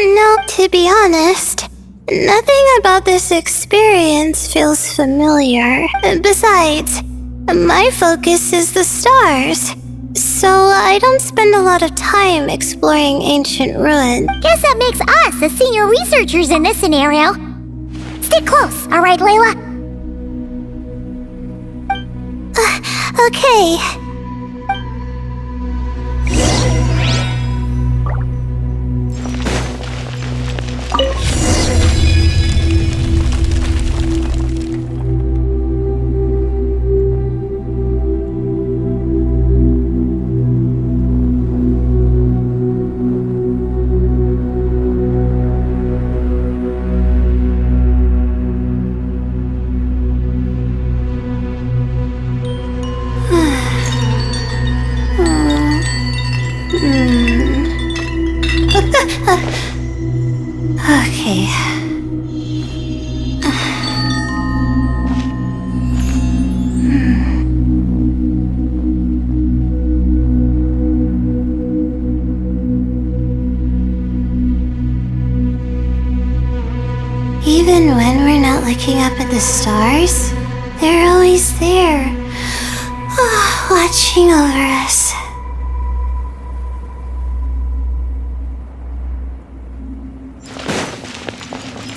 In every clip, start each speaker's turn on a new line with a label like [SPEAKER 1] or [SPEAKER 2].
[SPEAKER 1] No, to be honest, nothing about this experience feels familiar. Besides, my focus is the stars, so I don't spend a lot of time exploring ancient ruins.
[SPEAKER 2] Guess that makes us the senior researchers in this scenario. Stick close, all right, Layla?
[SPEAKER 1] Okay. Okay. Even when we're not looking up at the stars, they're always there, watching over us.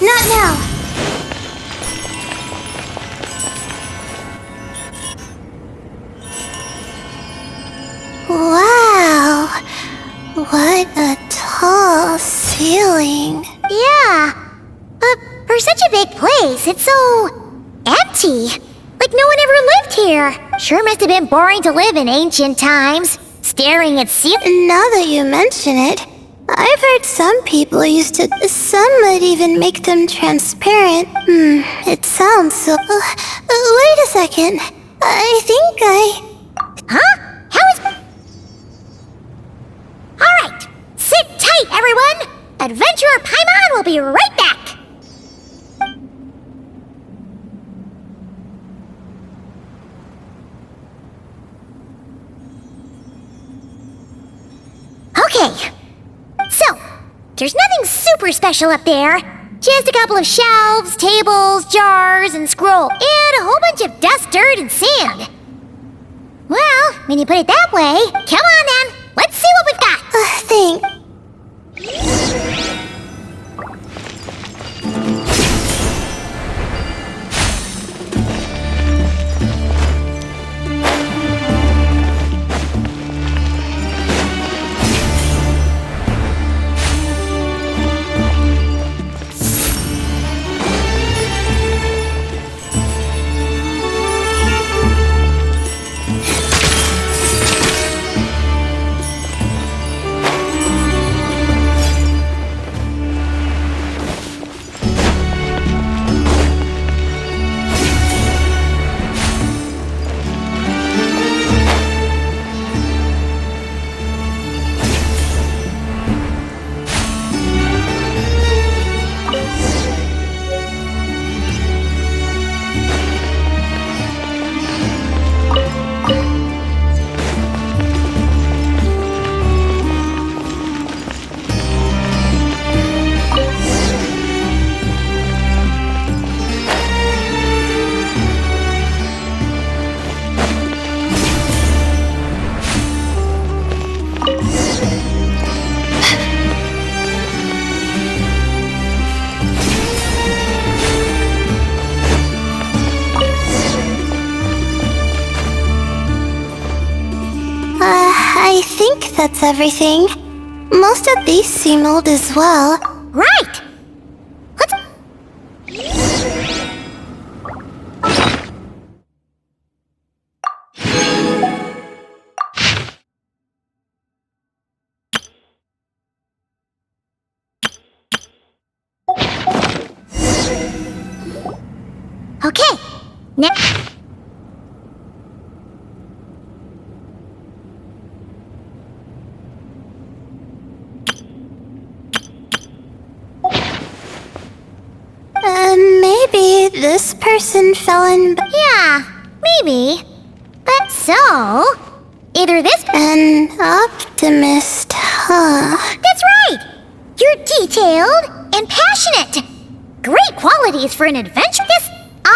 [SPEAKER 1] Not now! Wow! What a tall ceiling.
[SPEAKER 2] Yeah, but for such a big place, it's so empty. Like no one ever lived here. Sure must have been boring to live in ancient times, staring at ceilings.
[SPEAKER 1] Now that you mention it, I've heard some people used to... Some might even make them transparent. It sounds so... wait a second. I think
[SPEAKER 2] Huh? How is... Alright, sit tight, everyone! Adventurer Paimon will be right back! Okay, so, there's nothing super special up there. Just a couple of shelves, tables, jars, and scrolls, and a whole bunch of dust, dirt, and sand. Well, when you put it that way, come on then, let's see what we've got.
[SPEAKER 1] Thanks. I think that's everything. Most of these seem old as well.
[SPEAKER 2] Right! Let's... Okay, now...
[SPEAKER 1] Maybe this person fell in...
[SPEAKER 2] Yeah, maybe. But so... Either this...
[SPEAKER 1] An optimist, huh?
[SPEAKER 2] That's right! You're detailed and passionate. Great qualities for an adventure. This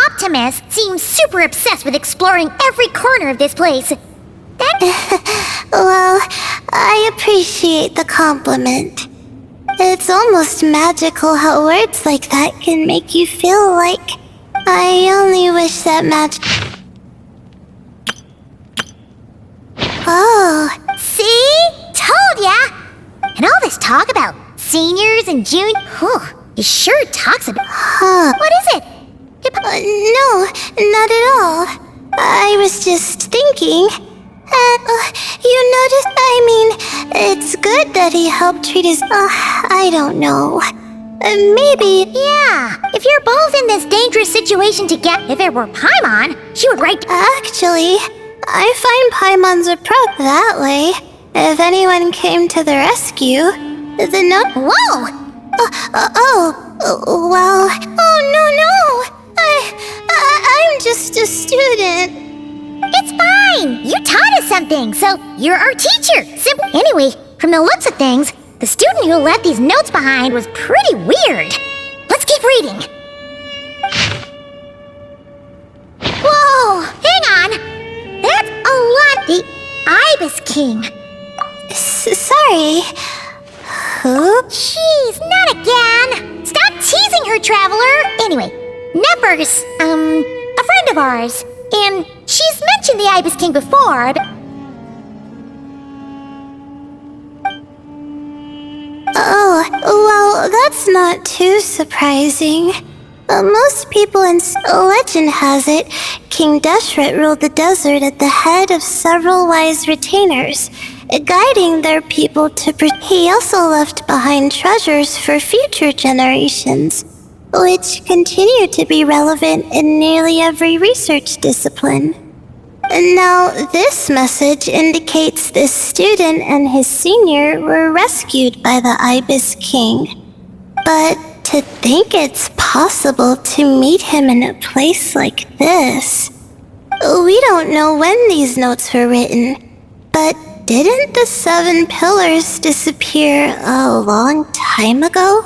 [SPEAKER 2] optimist seems super obsessed with exploring every corner of this place.
[SPEAKER 1] Well, I appreciate the compliment. It's almost magical how words like that can make you feel like... I only wish that magic... Oh.
[SPEAKER 2] See? Told ya! And all this talk about seniors in June. He sure talks about...
[SPEAKER 1] Huh.
[SPEAKER 2] What is it?
[SPEAKER 1] No, not at all. I was just thinking... you noticed? I mean, it's good that he helped treat his... I don't know. Maybe...
[SPEAKER 2] Yeah, if you're both in this dangerous situation together, if it were Paimon, she would write...
[SPEAKER 1] Actually, I find Paimon's approach that way. If anyone came to the rescue, the note...
[SPEAKER 2] Whoa!
[SPEAKER 1] Well... Oh, no! I'm just a student.
[SPEAKER 2] It's fine! You taught us something, so you're our teacher! Simple. Anyway, from the looks of things, the student who left these notes behind was pretty weird. Let's keep reading. Whoa! Hang on! That's a lot! The Ibis King.
[SPEAKER 1] Sorry. Who?
[SPEAKER 2] Jeez, not again! Stop teasing her, traveler! Anyway, Neppers, a friend of ours. And she's mentioned the Ibis King before, but...
[SPEAKER 1] Oh, well, that's not too surprising. Most people in legend has it, King Deshret ruled the desert at the head of several wise retainers, guiding their people to... He also left behind treasures for future generations, which continue to be relevant in nearly every research discipline. Now, this message indicates this student and his senior were rescued by the Ibis King. But to think it's possible to meet him in a place like this... We don't know when these notes were written, but didn't the 7 pillars disappear a long time ago?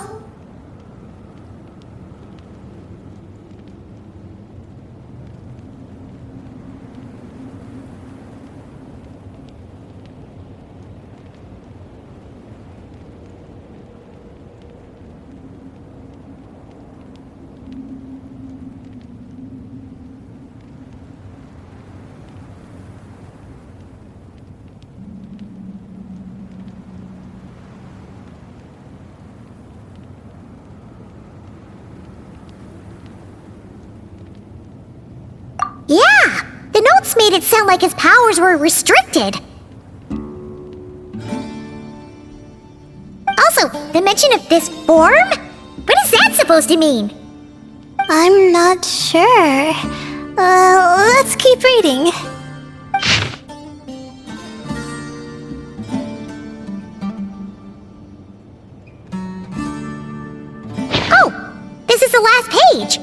[SPEAKER 2] Yeah! The notes made it sound like his powers were restricted. Also, the mention of this form? What is that supposed to mean?
[SPEAKER 1] I'm not sure. Let's keep reading.
[SPEAKER 2] Oh! This is the last page!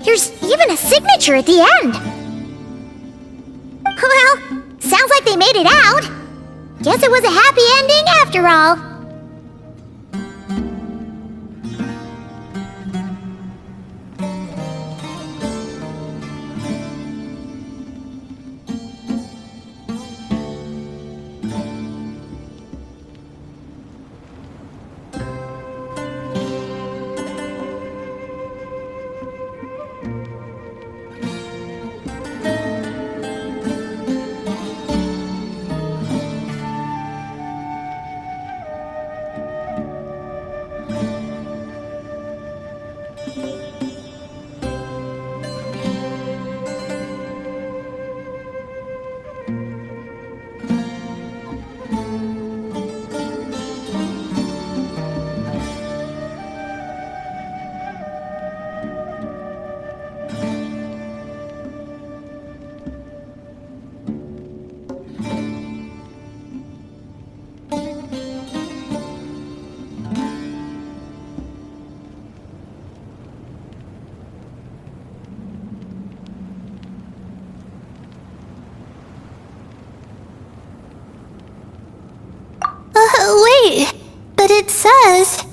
[SPEAKER 2] There's even a signature at the end. Well, sounds like they made it out. Guess it was a happy ending after all.
[SPEAKER 1] Wait, but it says,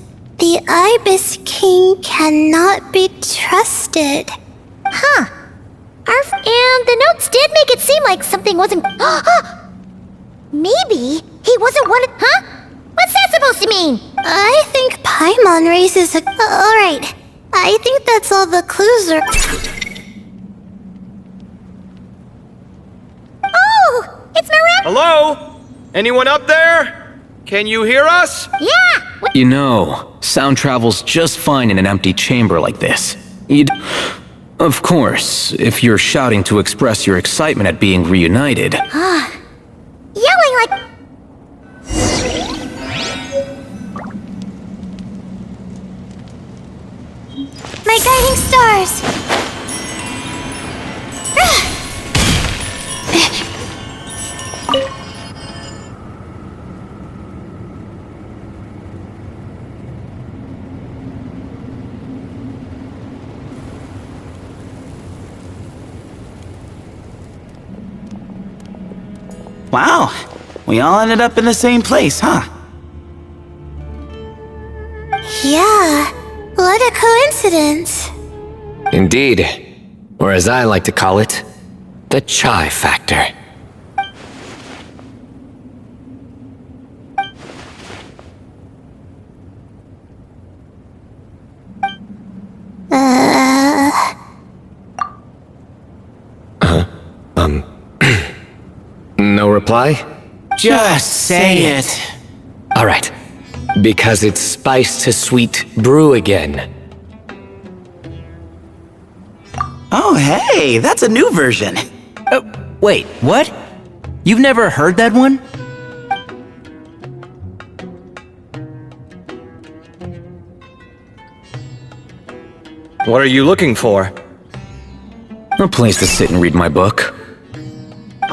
[SPEAKER 1] The Ibis King cannot be trusted.
[SPEAKER 2] Huh. And the notes did make it seem like something wasn't... Maybe he wasn't one of... Huh? What's that supposed to mean?
[SPEAKER 1] I think Paimon raises a... Alright. I think that's all the clues are...
[SPEAKER 2] Oh! It's Mirage!
[SPEAKER 3] Hello? Anyone up there? Can you hear us?
[SPEAKER 2] Yeah!
[SPEAKER 4] You know, sound travels just fine in an empty chamber like this. Of course, if you're shouting to express your excitement at being reunited.
[SPEAKER 2] Yelling like...
[SPEAKER 1] My guiding stars!
[SPEAKER 5] Wow, we all ended up in the same place, huh?
[SPEAKER 1] Yeah, what a coincidence.
[SPEAKER 6] Indeed. Or as I like to call it, the chai factor. No reply?
[SPEAKER 5] Just say it.
[SPEAKER 6] Alright. Because it's spice to sweet brew again.
[SPEAKER 5] Oh, hey, that's a new version.
[SPEAKER 4] Wait, what? You've never heard that one?
[SPEAKER 3] What are you looking for?
[SPEAKER 4] A place to sit and read my book.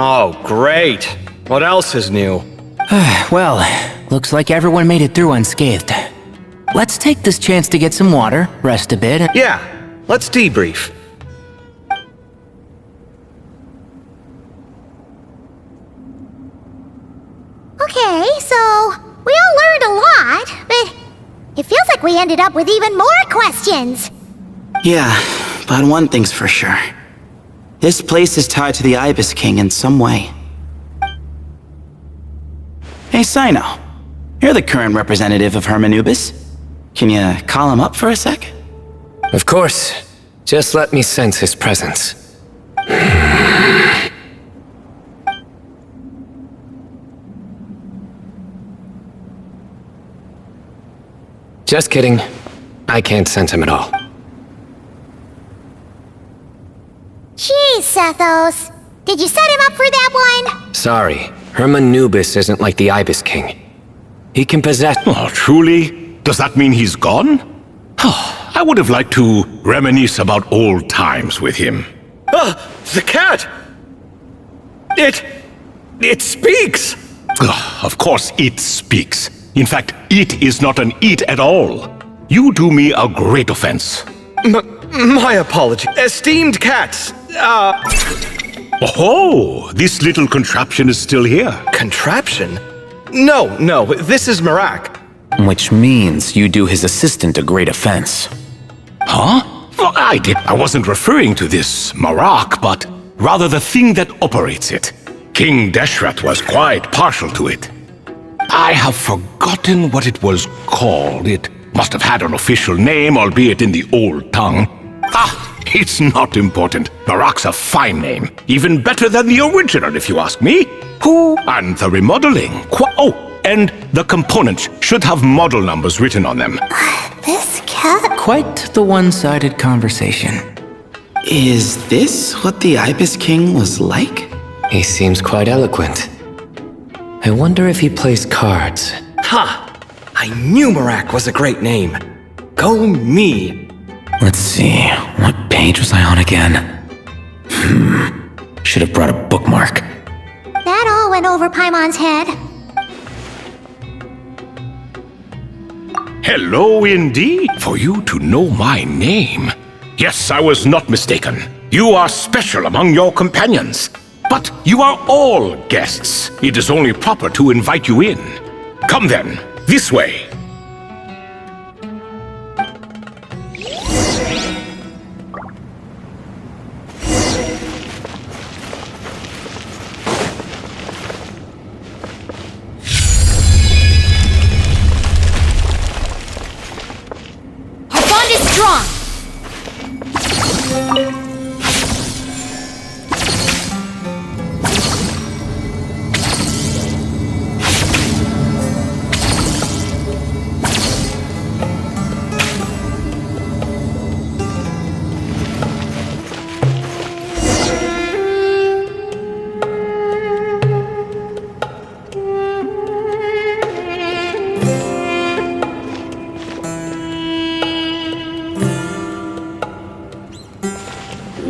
[SPEAKER 3] Oh, great. What else is new?
[SPEAKER 7] Well, looks like everyone made it through unscathed. Let's take this chance to get some water, rest a bit, and...
[SPEAKER 3] Yeah, let's debrief.
[SPEAKER 2] Okay, so we all learned a lot, but it feels like we ended up with even more questions.
[SPEAKER 5] Yeah, but one thing's for sure. This place is tied to the Ibis King in some way. Hey, Sino. You're the current representative of Hermanubis. Can you call him up for a sec?
[SPEAKER 6] Of course. Just let me sense his presence. Just kidding. I can't sense him at all.
[SPEAKER 2] Jeez, Sethos. Did you set him up for that one?
[SPEAKER 6] Sorry, Hermanubis isn't like the Ibis King. He can possess...
[SPEAKER 8] Oh, truly? Does that mean he's gone? I would have liked to reminisce about old times with him.
[SPEAKER 3] The cat! It speaks!
[SPEAKER 8] Of course it speaks. In fact, it is not an it at all. You do me a great offense.
[SPEAKER 3] My apology. Esteemed cats,
[SPEAKER 8] Oh, this little contraption is still here.
[SPEAKER 3] contraption? No, this is Marak.
[SPEAKER 4] Which means you do his assistant a great offense.
[SPEAKER 8] Huh? Well, I wasn't referring to this Marak, but rather the thing that operates it. King Deshret was quite partial to it. I have forgotten what it was called. It must have had an official name, albeit in the old tongue. It's not important. Marak's a fine name. Even better than the original, if you ask me. And the remodeling. And the components should have model numbers written on them.
[SPEAKER 1] This cat...
[SPEAKER 7] Quite the one-sided conversation.
[SPEAKER 5] Is this what the Ibis King was like?
[SPEAKER 6] He seems quite eloquent. I wonder if he plays cards.
[SPEAKER 3] I knew Marak was a great name. Go me.
[SPEAKER 4] Let's see, what page was I on again? Should have brought a bookmark.
[SPEAKER 2] That all went over Paimon's head.
[SPEAKER 8] Hello indeed, for you to know my name. Yes, I was not mistaken. You are special among your companions. But you are all guests. It is only proper to invite you in. Come then, this way.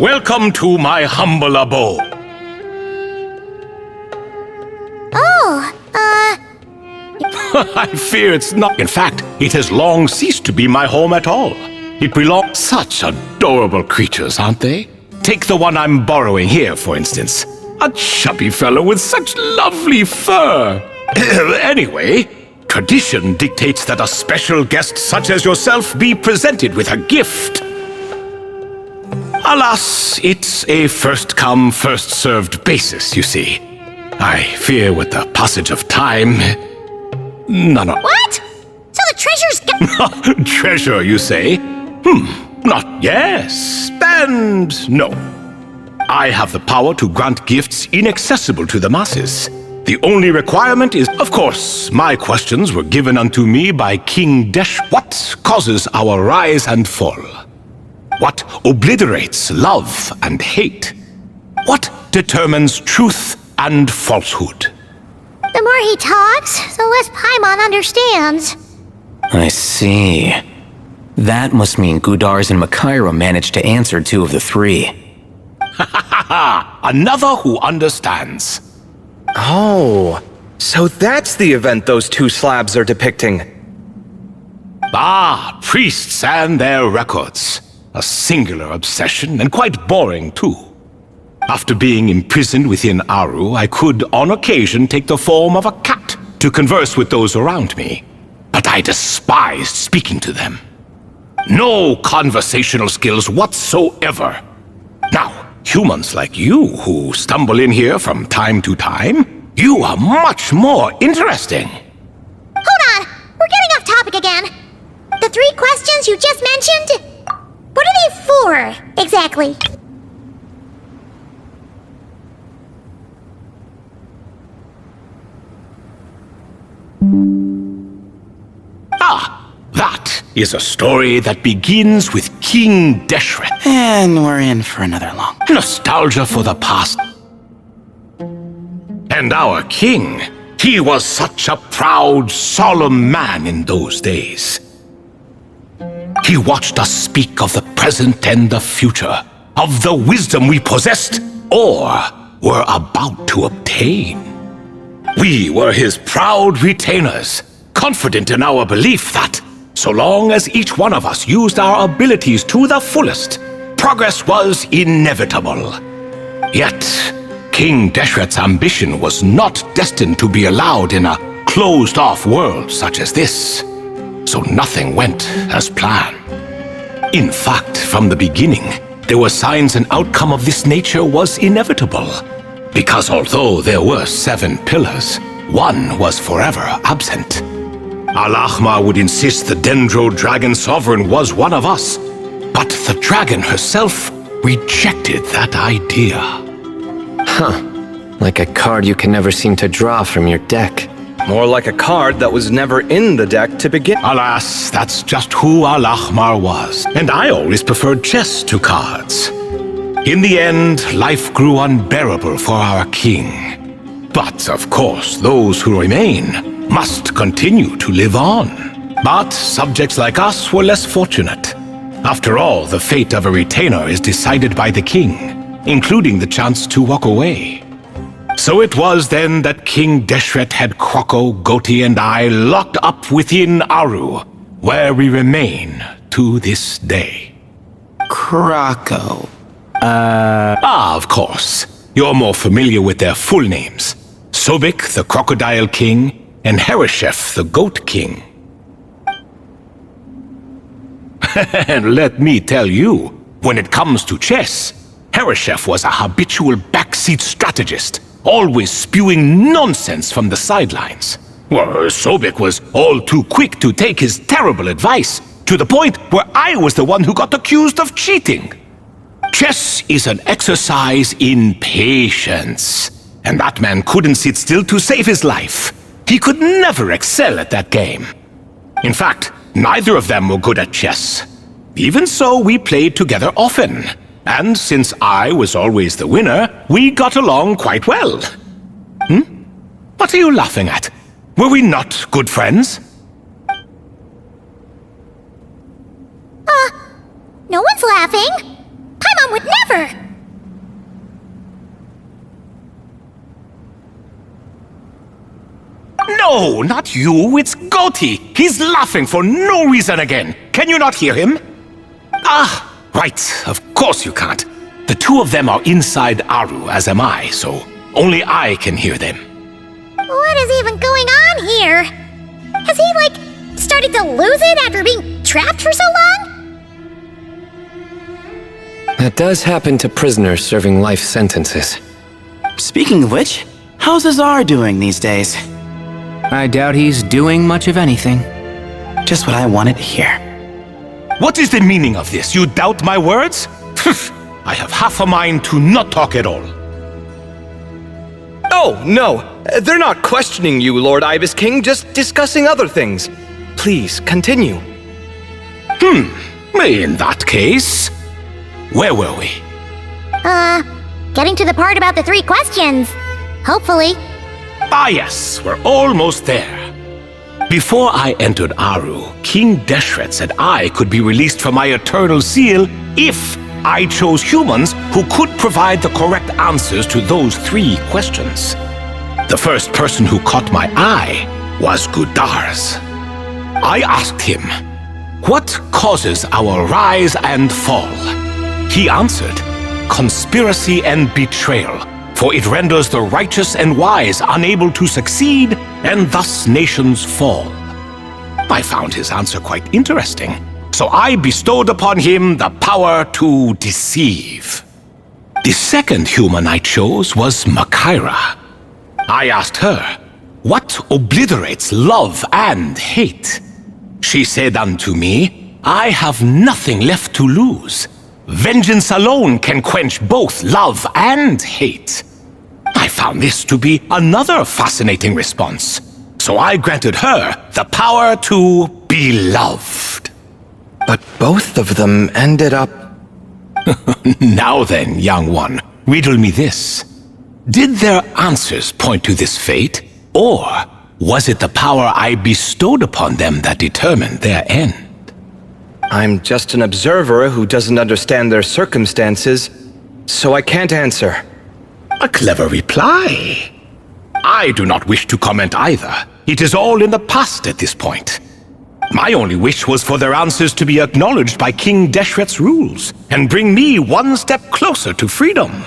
[SPEAKER 8] Welcome to my humble abode.
[SPEAKER 2] Oh,
[SPEAKER 8] I fear it's not. In fact, it has long ceased to be my home at all. It belongs. Such adorable creatures, aren't they? Take the one I'm borrowing here, for instance. A chubby fellow with such lovely fur. Anyway, tradition dictates that a special guest such as yourself be presented with a gift. Alas, it's a first-come, first-served basis, you see. I fear with the passage of time... None of...
[SPEAKER 2] what? So the treasure's
[SPEAKER 8] Treasure, you say? Not yes, and no. I have the power to grant gifts inaccessible to the masses. The only requirement is, of course, my questions were given unto me by King Desh. What causes our rise and fall? What obliterates love and hate? What determines truth and falsehood?
[SPEAKER 2] The more he talks, the less Paimon understands.
[SPEAKER 4] I see. That must mean Gudars and Makaira managed to answer 2 of the 3.
[SPEAKER 8] Another who understands.
[SPEAKER 3] Oh, so that's the event those 2 slabs are depicting.
[SPEAKER 8] Ah, priests and their records. A singular obsession, and quite boring too. After being imprisoned within Aru, I could, on occasion, take the form of a cat to converse with those around me. But I despised speaking to them. No conversational skills whatsoever. Now, humans like you who stumble in here from time to time, you are much more interesting.
[SPEAKER 2] Hold on! We're getting off topic again. The 3 questions you just mentioned? What are they for, exactly?
[SPEAKER 8] Ah, that is a story that begins with King Deshret.
[SPEAKER 5] And we're in for another long.
[SPEAKER 8] Nostalgia for the past. And our king, he was such a proud, solemn man in those days. He watched us speak of the present and the future, of the wisdom we possessed or were about to obtain. We were his proud retainers, confident in our belief that, so long as each one of us used our abilities to the fullest, progress was inevitable. Yet, King Deshret's ambition was not destined to be allowed in a closed-off world such as this. So nothing went as planned. In fact, from the beginning, there were signs an outcome of this nature was inevitable. Because although there were 7 pillars, one was forever absent. Al-Ahmar would insist the Dendro Dragon Sovereign was one of us, but the dragon herself rejected that idea.
[SPEAKER 6] Huh. Like a card you can never seem to draw from your deck.
[SPEAKER 3] More like a card that was never in the deck to begin.
[SPEAKER 8] Alas, that's just who Al-Ahmar was, and I always preferred chess to cards. In the end, life grew unbearable for our king. But, of course, those who remain must continue to live on. But subjects like us were less fortunate. After all, the fate of a retainer is decided by the king, including the chance to walk away. So it was then that King Deshret had Kroko, Goti, and I locked up within Aru, where we remain to this day.
[SPEAKER 5] Kroko.
[SPEAKER 8] Ah, of course. You're more familiar with their full names. Sobek, the Crocodile King, and Hereshef, the Goat King. And let me tell you, when it comes to chess, Hereshef was a habitual backseat strategist, always spewing nonsense from the sidelines. Well, Sobek was all too quick to take his terrible advice, to the point where I was the one who got accused of cheating. Chess is an exercise in patience. And that man couldn't sit still to save his life. He could never excel at that game. In fact, neither of them were good at chess. Even so, we played together often. And since I was always the winner, we got along quite well. What are you laughing at? Were we not good friends?
[SPEAKER 2] No one's laughing. Paimon would never.
[SPEAKER 8] No, not you. It's Goatee. He's laughing for no reason again. Can you not hear him? Ah, right. Of course you can't. The two of them are inside Aru, as am I, so only I can hear them.
[SPEAKER 2] What is even going on here? Has he, started to lose it after being trapped for so long?
[SPEAKER 6] That does happen to prisoners serving life sentences.
[SPEAKER 5] Speaking of which, how's Azar doing these days?
[SPEAKER 7] I doubt he's doing much of anything.
[SPEAKER 5] Just what I wanted to hear.
[SPEAKER 8] What is the meaning of this? You doubt my words? I have half a mind to not talk at all.
[SPEAKER 3] Oh, no. They're not questioning you, Lord Ibis King, just discussing other things. Please, continue.
[SPEAKER 8] In that case, where were we?
[SPEAKER 2] Getting to the part about the 3 questions. Hopefully.
[SPEAKER 8] Ah yes, we're almost there. Before I entered Aru, King Deshret said I could be released from my eternal seal if I chose humans who could provide the correct answers to those 3 questions. The first person who caught my eye was Gudar's. I asked him, "What causes our rise and fall?" He answered, "Conspiracy and betrayal, for it renders the righteous and wise unable to succeed, and thus nations fall." I found his answer quite interesting, so I bestowed upon him the power to deceive. The second human I chose was Makaira. I asked her, "What obliterates love and hate?" She said unto me, "I have nothing left to lose. Vengeance alone can quench both love and hate." I found this to be another fascinating response, so I granted her the power to be loved.
[SPEAKER 3] But both of them ended up...
[SPEAKER 8] Now then, young one, riddle me this. Did their answers point to this fate, or was it the power I bestowed upon them that determined their end?
[SPEAKER 3] I'm just an observer who doesn't understand their circumstances, so I can't answer.
[SPEAKER 8] A clever reply. I do not wish to comment either. It is all in the past at this point. My only wish was for their answers to be acknowledged by King Deshret's rules and bring me one step closer to freedom.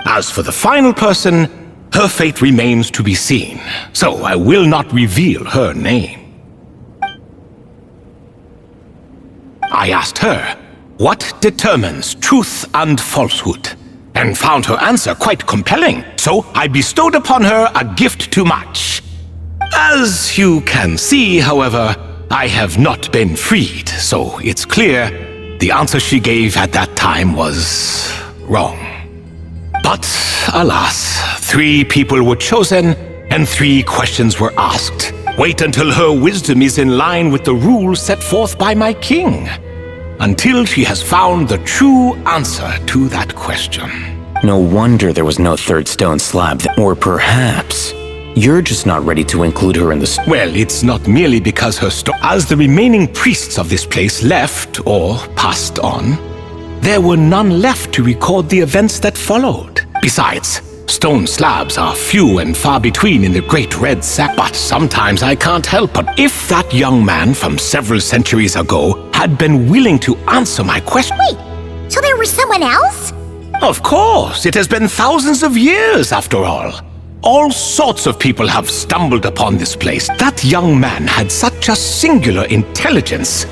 [SPEAKER 8] As for the final person, her fate remains to be seen, so I will not reveal her name. I asked her, "What determines truth and falsehood?" and found her answer quite compelling, so I bestowed upon her a gift to match. As you can see, however, I have not been freed, so it's clear the answer she gave at that time was wrong. But alas, 3 people were chosen and 3 questions were asked. Wait until her wisdom is in line with the rules set forth by my king. Until she has found the true answer to that question.
[SPEAKER 4] No wonder there was no 3rd stone slab. Or perhaps you're just not ready to include her in the
[SPEAKER 8] Well, it's not merely because her as the remaining priests of this place left or passed on, there were none left to record the events that followed. Besides, stone slabs are few and far between in the Great Red Sack. But sometimes I can't help but if that young man from several centuries ago had been willing to answer my question.
[SPEAKER 2] Wait, so there was someone else?
[SPEAKER 8] Of course, it has been thousands of years after all. All sorts of people have stumbled upon this place. That young man had such a singular intelligence,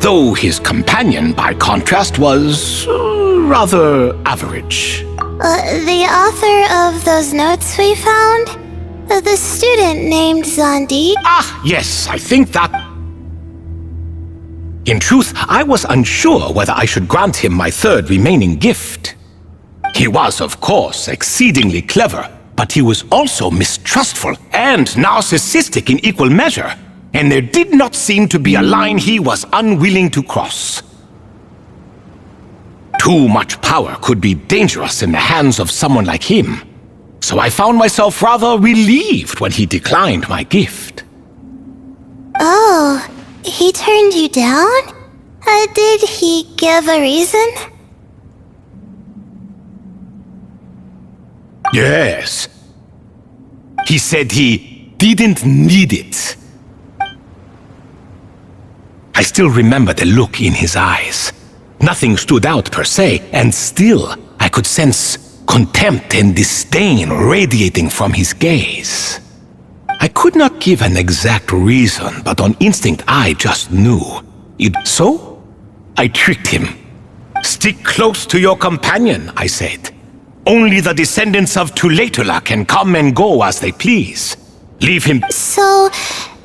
[SPEAKER 8] though his companion, by contrast, was rather average.
[SPEAKER 1] The author of those notes we found? The student named Zandi?
[SPEAKER 8] Ah, yes, I think that... In truth, I was unsure whether I should grant him my third remaining gift. He was, of course, exceedingly clever, but he was also mistrustful and narcissistic in equal measure, and there did not seem to be a line he was unwilling to cross. Too much power could be dangerous in the hands of someone like him, so I found myself rather relieved when he declined my gift.
[SPEAKER 1] Oh, he turned you down? Did he give a reason?
[SPEAKER 8] Yes. He said he didn't need it. I still remember the look in his eyes. Nothing stood out per se, and still I could sense contempt and disdain radiating from his gaze. I could not give an exact reason, but on instinct I just knew. So, I tricked him. Stick close to your companion, I said. Only the descendants of Tulatula can come and go as they please. Leave him—
[SPEAKER 1] So,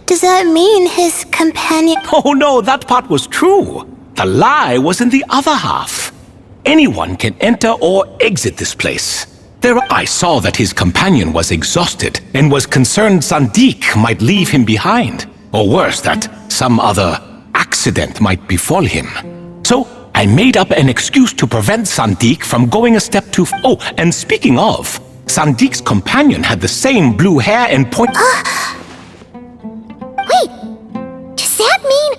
[SPEAKER 1] does that mean his companion—
[SPEAKER 8] Oh no, that part was true. The lie was in the other half. Anyone can enter or exit this place. I saw that his companion was exhausted and was concerned Zandik might leave him behind, or worse, that some other accident might befall him. So I made up an excuse to prevent Zandik from going a step too— Oh, and speaking of, Zandik's companion had the same blue hair and point—
[SPEAKER 2] Wait, does that mean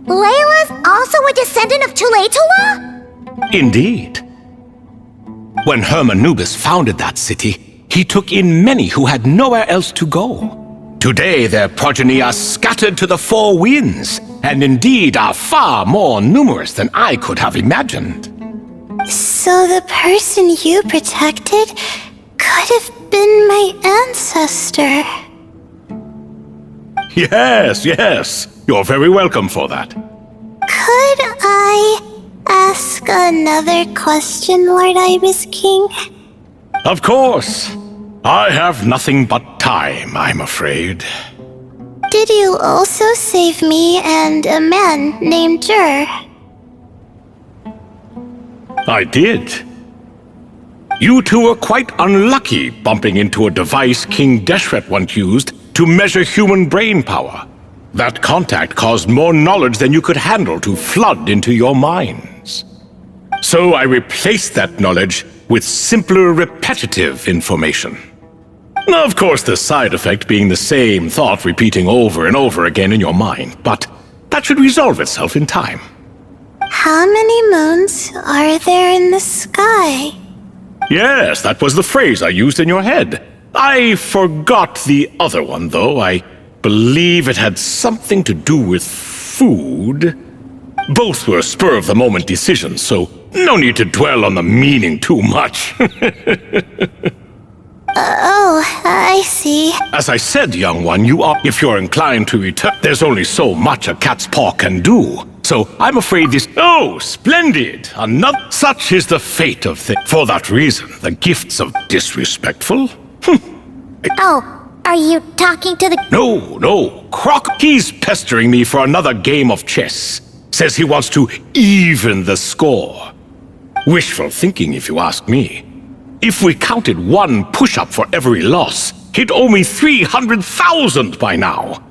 [SPEAKER 2] Layla's also a descendant of Tulatula?
[SPEAKER 8] Indeed. When Hermanubis founded that city, he took in many who had nowhere else to go. Today their progeny are scattered to the four winds, and indeed are far more numerous than I could have imagined.
[SPEAKER 1] So the person you protected could have been my ancestor.
[SPEAKER 8] Yes. You're very welcome for that.
[SPEAKER 1] Could I ask another question, Lord Ibis King?
[SPEAKER 8] Of course. I have nothing but time, I'm afraid.
[SPEAKER 1] Did you also save me and a man named Jur?
[SPEAKER 8] I did. You two were quite unlucky bumping into a device King Deshret once used to measure human brain power. That contact caused more knowledge than you could handle to flood into your minds. So I replaced that knowledge with simpler, repetitive information. Of course, the side effect being the same thought repeating over and over again in your mind, but that should resolve itself in time.
[SPEAKER 1] How many moons are there in the sky?
[SPEAKER 8] Yes, that was the phrase I used in your head. I forgot the other one, though. I believe it had something to do with food. Both were spur-of-the-moment decisions, so no need to dwell on the meaning too much.
[SPEAKER 1] Oh, I see.
[SPEAKER 8] As I said, young one, if you're inclined to return, there's only so much a cat's paw can do. So I'm afraid this— Oh, splendid! Such is the fate of things. For that reason, the gifts of disrespectful?
[SPEAKER 2] Oh, are you talking to the—
[SPEAKER 8] No. Croc, he's pestering me for another game of chess. Says he wants to even the score. Wishful thinking, if you ask me. If we counted one push-up for every loss, he'd owe me 300,000 by now.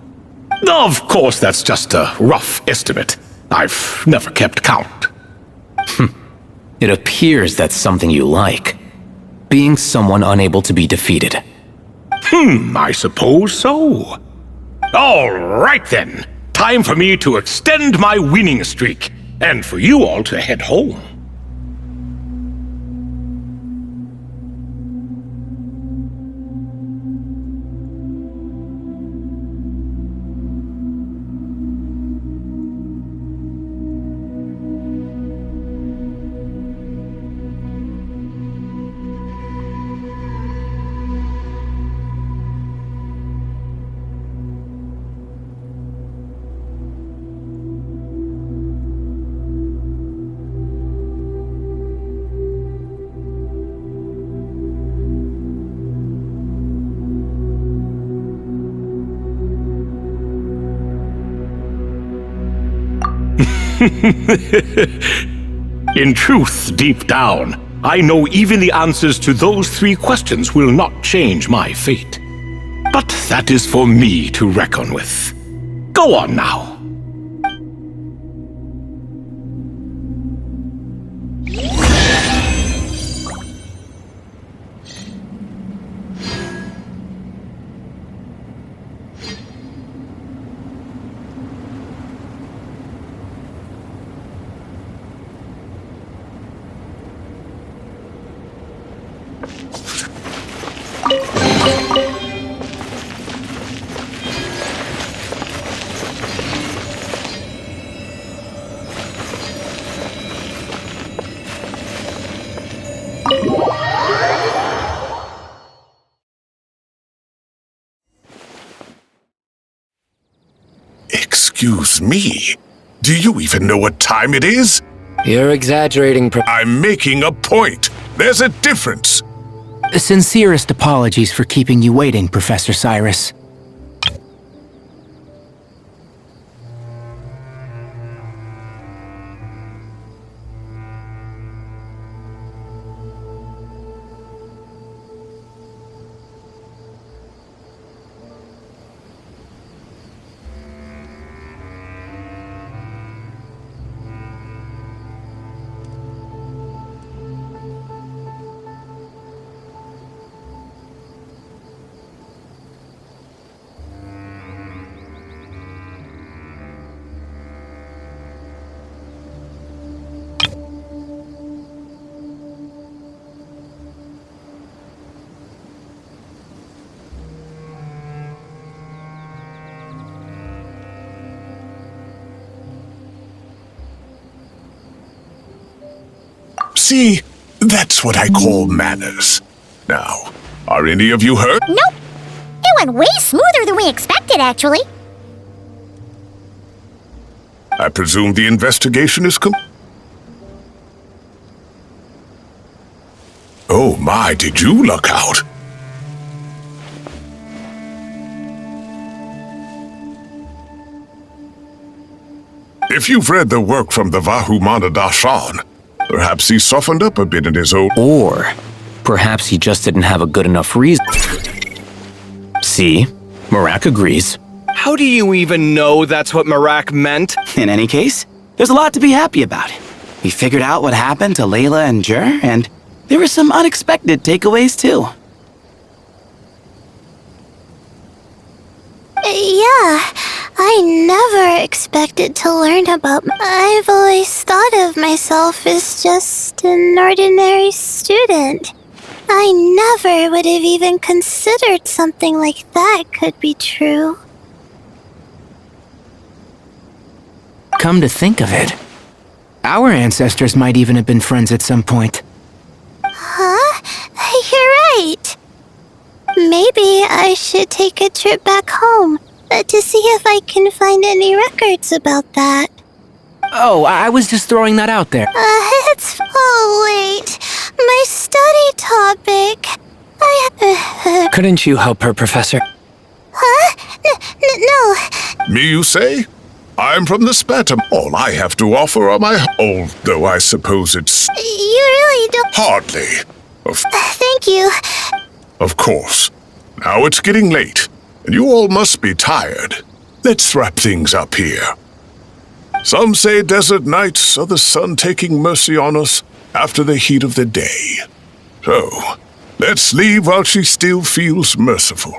[SPEAKER 8] Of course, that's just a rough estimate. I've never kept count.
[SPEAKER 4] It appears that's something you like. Being someone unable to be defeated.
[SPEAKER 8] I suppose so. All right then. Time for me to extend my winning streak, and for you all to head home. In truth, deep down, I know even the answers to those 3 questions will not change my fate. But that is for me to reckon with. Go on now.
[SPEAKER 9] Excuse me? Do you even know what time it is?
[SPEAKER 6] You're exaggerating,
[SPEAKER 9] I'm making a point. There's a difference.
[SPEAKER 7] Sincerest apologies for keeping you waiting, Professor Cyrus.
[SPEAKER 9] See, that's what I call manners. Now, are any of you hurt?
[SPEAKER 2] Nope. It went way smoother than we expected, actually.
[SPEAKER 9] I presume the investigation is Oh my, did you luck out? If you've read the work from the Vahumana Dashan, perhaps he softened up a bit in his own...
[SPEAKER 4] Or perhaps he just didn't have a good enough reason. See? Marak agrees.
[SPEAKER 3] How do you even know that's what Marak meant?
[SPEAKER 5] In any case, there's a lot to be happy about. We figured out what happened to Layla and Jer, and there were some unexpected takeaways too.
[SPEAKER 1] Yeah, I never expected to learn about... I've always thought of myself as just an ordinary student. I never would have even considered something like that could be true.
[SPEAKER 7] Come to think of it, our ancestors might even have been friends at some point.
[SPEAKER 1] Huh? You're right. Maybe I should take a trip back home to see if I can find any records about that.
[SPEAKER 7] Oh, I was just throwing that out there.
[SPEAKER 1] Oh, wait. My study topic.
[SPEAKER 6] Couldn't you help her, Professor?
[SPEAKER 1] No.
[SPEAKER 9] Me, you say? I'm from the Spatum. All I have to offer are my... Although I suppose it's...
[SPEAKER 1] You really don't...
[SPEAKER 9] Hardly.
[SPEAKER 1] Thank you.
[SPEAKER 9] Of course. Now it's getting late, and you all must be tired. Let's wrap things up here. Some say desert nights are the sun taking mercy on us after the heat of the day. So, let's leave while she still feels merciful.